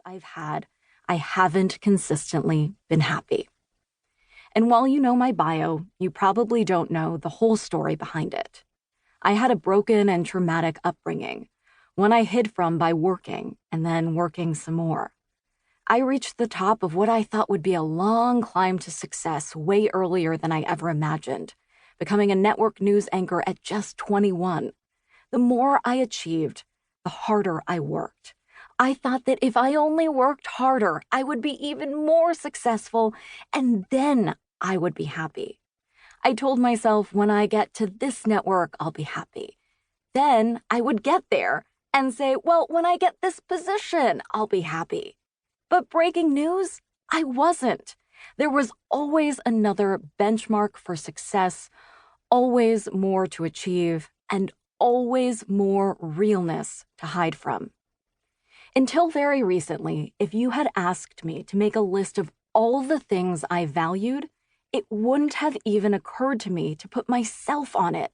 I've had, I haven't consistently been happy. And while you know my bio, you probably don't know the whole story behind it. I had a broken and traumatic upbringing, one I hid from by working and then working some more. I reached the top of what I thought would be a long climb to success way earlier than I ever imagined, becoming a network news anchor at just 21. The more I achieved, the harder I worked. I thought that if I only worked harder, I would be even more successful, and then I would be happy. I told myself when I get to this network, I'll be happy. Then I would get there and say, well, when I get this position, I'll be happy. But breaking news, I wasn't. There was always another benchmark for success, always more to achieve, and always more realness to hide from. Until very recently, if you had asked me to make a list of all the things I valued, it wouldn't have even occurred to me to put myself on it.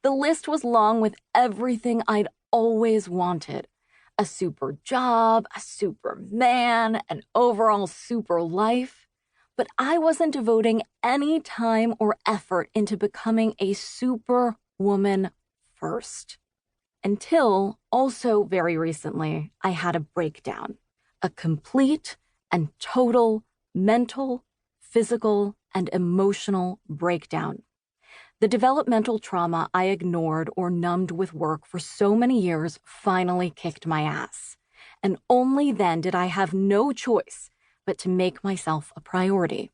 The list was long with everything I'd always wanted. A super job, a super man, an overall super life. But I wasn't devoting any time or effort into becoming a superwoman first. Until, also very recently, I had a breakdown. A complete and total mental, physical, and emotional breakdown. The developmental trauma I ignored or numbed with work for so many years finally kicked my ass. And only then did I have no choice but to make myself a priority.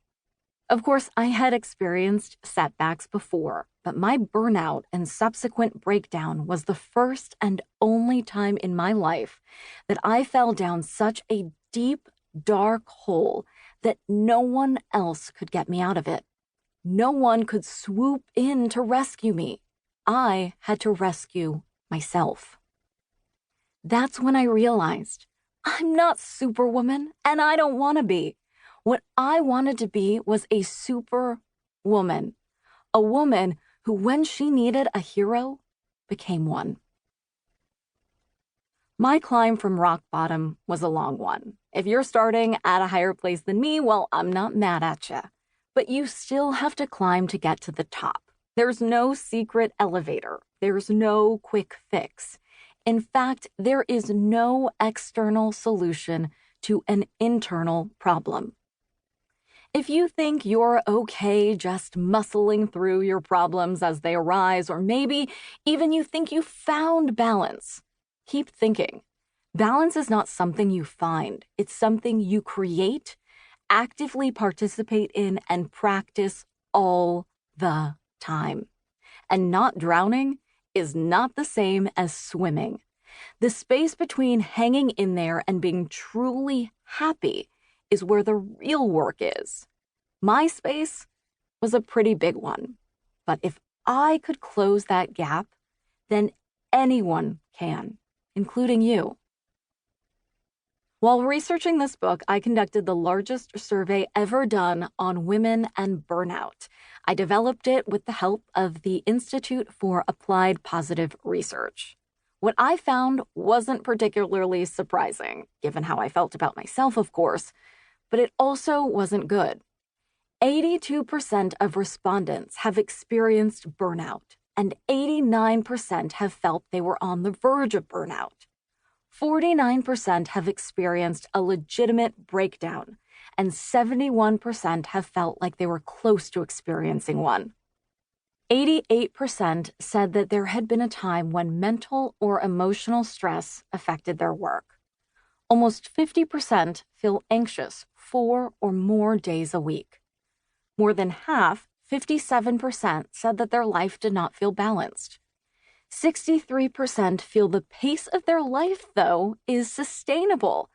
Of course, I had experienced setbacks before, but my burnout and subsequent breakdown was the first and only time in my life that I fell down such a deep, dark hole that no one else could get me out of it. No one could swoop in to rescue me. I had to rescue myself. That's when I realized I'm not Superwoman, and I don't want to be. What I wanted to be was a superwoman, a woman who, when she needed a hero, became one. My climb from rock bottom was a long one. If you're starting at a higher place than me, well, I'm not mad at you. But you still have to climb to get to the top. There's no secret elevator. There's no quick fix. In fact, there is no external solution to an internal problem. If you think you're okay just muscling through your problems as they arise, or maybe even you think you found balance, keep thinking. Balance is not something you find. It's something you create, actively participate in, and practice all the time. And not drowning is not the same as swimming. The space between hanging in there and being truly happy is where the real work is. My space was a pretty big one, but if I could close that gap, then anyone can, including you. While researching this book, I conducted the largest survey ever done on women and burnout. I developed it with the help of the Institute for Applied Positive Research. What I found wasn't particularly surprising, given how I felt about myself, of course, but it also wasn't good. 82% of respondents have experienced burnout, and 89% have felt they were on the verge of burnout. 49% have experienced a legitimate breakdown, and 71% have felt like they were close to experiencing one. 88% said that there had been a time when mental or emotional stress affected their work. Almost 50% feel anxious 4 or more days a week. More than half, 57%, said that their life did not feel balanced. 63% feel the pace of their life, though, is sustainable.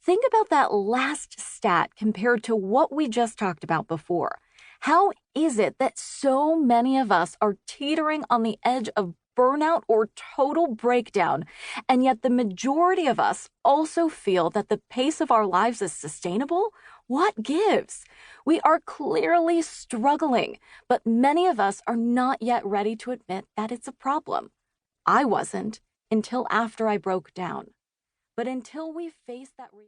Think about that last stat compared to what we just talked about before. How is it that so many of us are teetering on the edge of burnout or total breakdown, and yet the majority of us also feel that the pace of our lives is sustainable? What gives? We are clearly struggling, but many of us are not yet ready to admit that it's a problem. I wasn't until after I broke down. But until we face that